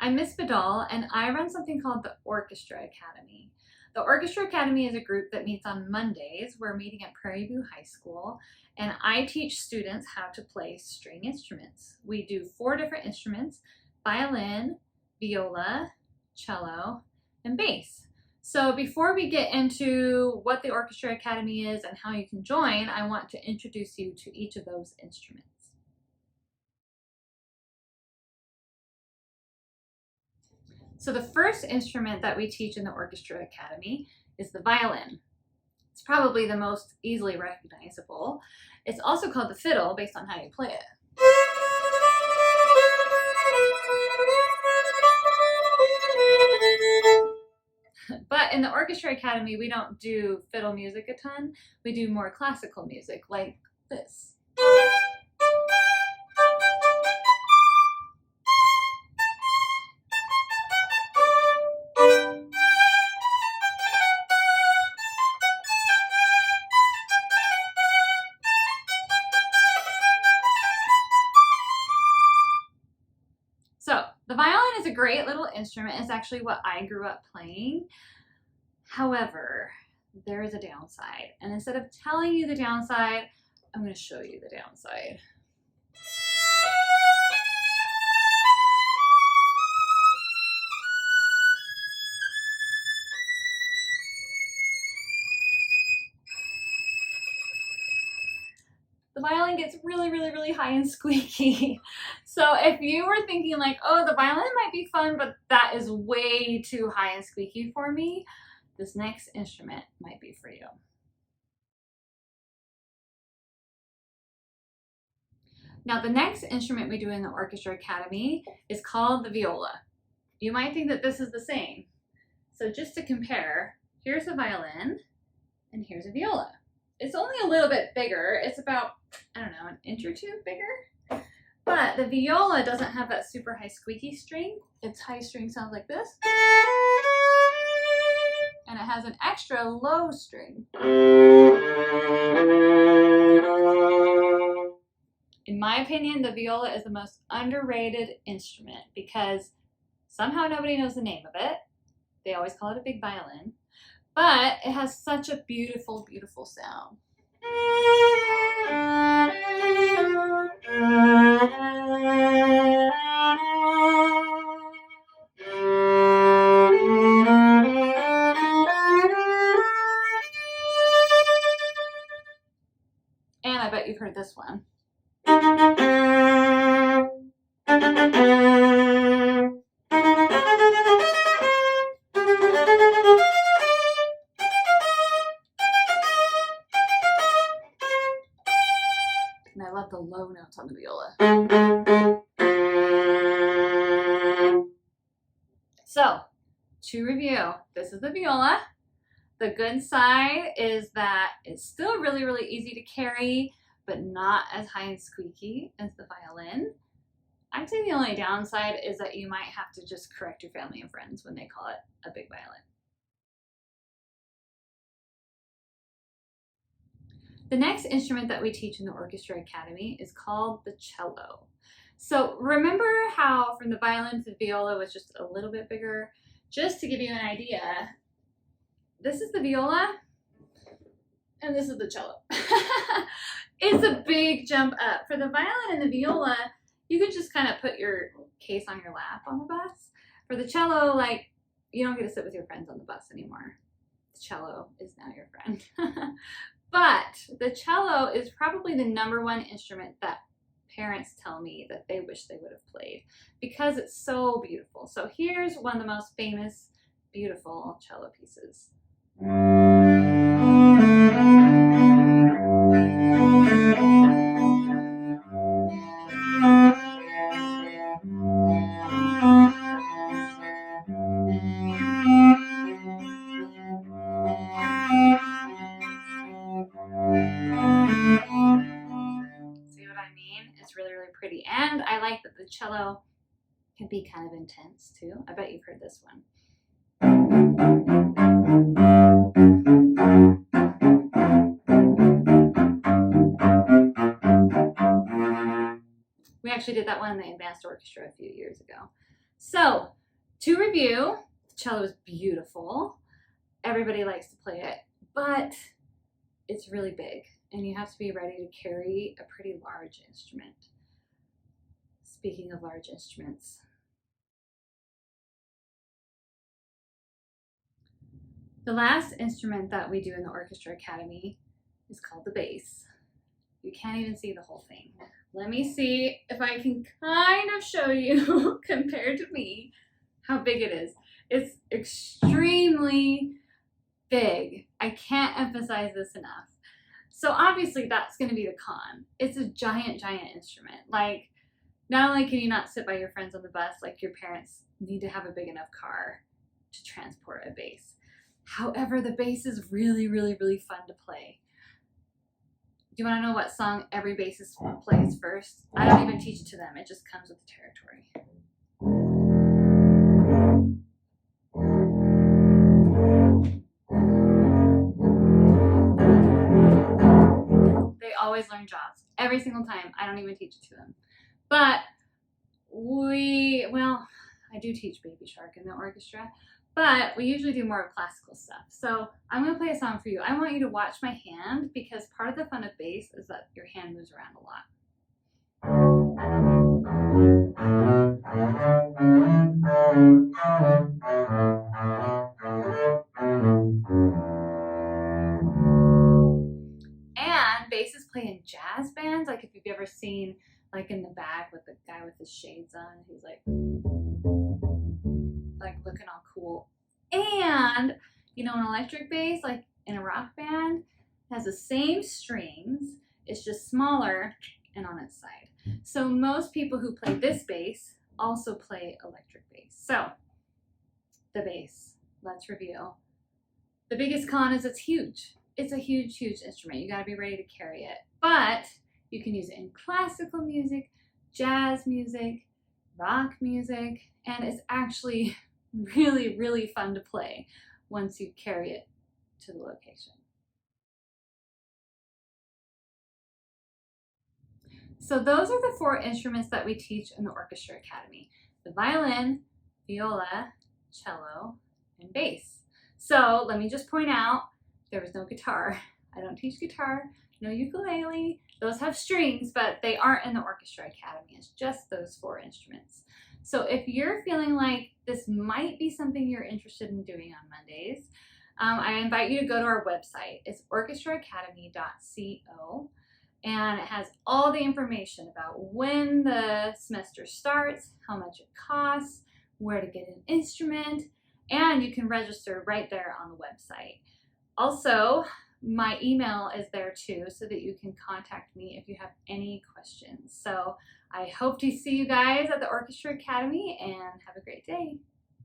I'm Miss Vidal, and I run something called the Orchestra Academy. The Orchestra Academy is a group that meets on Mondays. We're meeting at Prairie View High School, and I teach students how to play string instruments. We do 4 different instruments: violin, viola, cello, and bass. So before we get into what the Orchestra Academy is and how you can join, I want to introduce you to each of those instruments. So the first instrument that we teach in the Orchestra Academy is the violin. It's probably the most easily recognizable. It's also called the fiddle based on how you play it. But in the Orchestra Academy, we don't do fiddle music a ton. We do more classical music like this. So the violin is a great little instrument. It's actually what I grew up playing. However, there is a downside. And instead of telling you the downside, I'm going to show you the downside. The violin gets really high and squeaky. So if you were thinking like, oh, the violin might be fun, but that is way too high and squeaky for me, this next instrument might be for you. Now, the next instrument we do in the Orchestra Academy is called the viola. You might think that this is the same. So just to compare, here's a violin and here's a viola. It's only a little bit bigger. It's about, I don't know, an inch or 2 bigger. But the viola doesn't have that super high squeaky string. Its high string sounds like this. And it has an extra low string. In my opinion, the viola is the most underrated instrument because somehow nobody knows the name of it. They always call it a big violin. But it has such a beautiful, beautiful sound. And I bet you've heard this one. And I love the low notes on the viola. So, to review, this is the viola. The good side is that it's still really easy to carry, but not as high and squeaky as the violin. I'd say the only downside is that you might have to just correct your family and friends when they call it a big violin. The next instrument that we teach in the Orchestra Academy is called the cello. So remember how from the violin to the viola was just a little bit bigger? Just to give you an idea, this is the viola and this is the cello. It's a big jump up. For the violin and the viola, you could just kind of put your case on your lap on the bus. For the cello, like, you don't get to sit with your friends on the bus anymore. The cello is now your friend. But the cello is probably the #1 instrument that parents tell me that they wish they would have played because it's so beautiful. So here's one of the most famous, beautiful cello pieces. See what I mean? It's really pretty. And I like that the cello can be kind of intense too. I bet you've heard this one. We actually did that one in the advanced orchestra a few years ago. So to review, the cello is beautiful. Everybody likes to play it, but it's really big and you have to be ready to carry a pretty large instrument. Speaking of large instruments, the last instrument that we do in the Orchestra Academy is called the bass. You can't even see the whole thing. Let me see if I can kind of show you, compared to me, how big it is. It's extremely big. I can't emphasize this enough. So obviously that's going to be the con. It's a giant, giant instrument. Like, not only can you not sit by your friends on the bus, like your parents need to have a big enough car to transport a bass. However, the bass is really, really, really fun to play. Do you want to know what song every bassist plays first? I don't even teach it to them. It just comes with the territory. They always learn jobs. Every single time. I don't even teach it to them. But I do teach Baby Shark in the orchestra, but we usually do more of classical stuff. So I'm going to play a song for you. I want you to watch my hand because part of the fun of bass is that your hand moves around a lot. And basses play in jazz bands. Like if you've ever seen like in the back with the guy with his shades on, he's like looking all cool. And you know, an electric bass, like in a rock band, has the same strings. It's just smaller and on its side. So most people who play this bass also play electric bass. So the bass, let's review. The biggest con is it's huge. It's a huge, huge instrument. You gotta be ready to carry it. But you can use it in classical music, jazz music, rock music, and it's actually really, really fun to play once you carry it to the location. So those are the 4 instruments that we teach in the Orchestra Academy: the violin, viola, cello, and bass. So let me just point out, there was no guitar. I don't teach guitar, no ukulele. Those have strings, but they aren't in the Orchestra Academy. It's just those 4 instruments. So if you're feeling like this might be something you're interested in doing on Mondays, I invite you to go to our website. It's orchestraacademy.co, and it has all the information about when the semester starts, how much it costs, where to get an instrument, and you can register right there on the website. Also, my email is there too, so that you can contact me if you have any questions. So I hope to see you guys at the Orchestra Academy, and have a great day.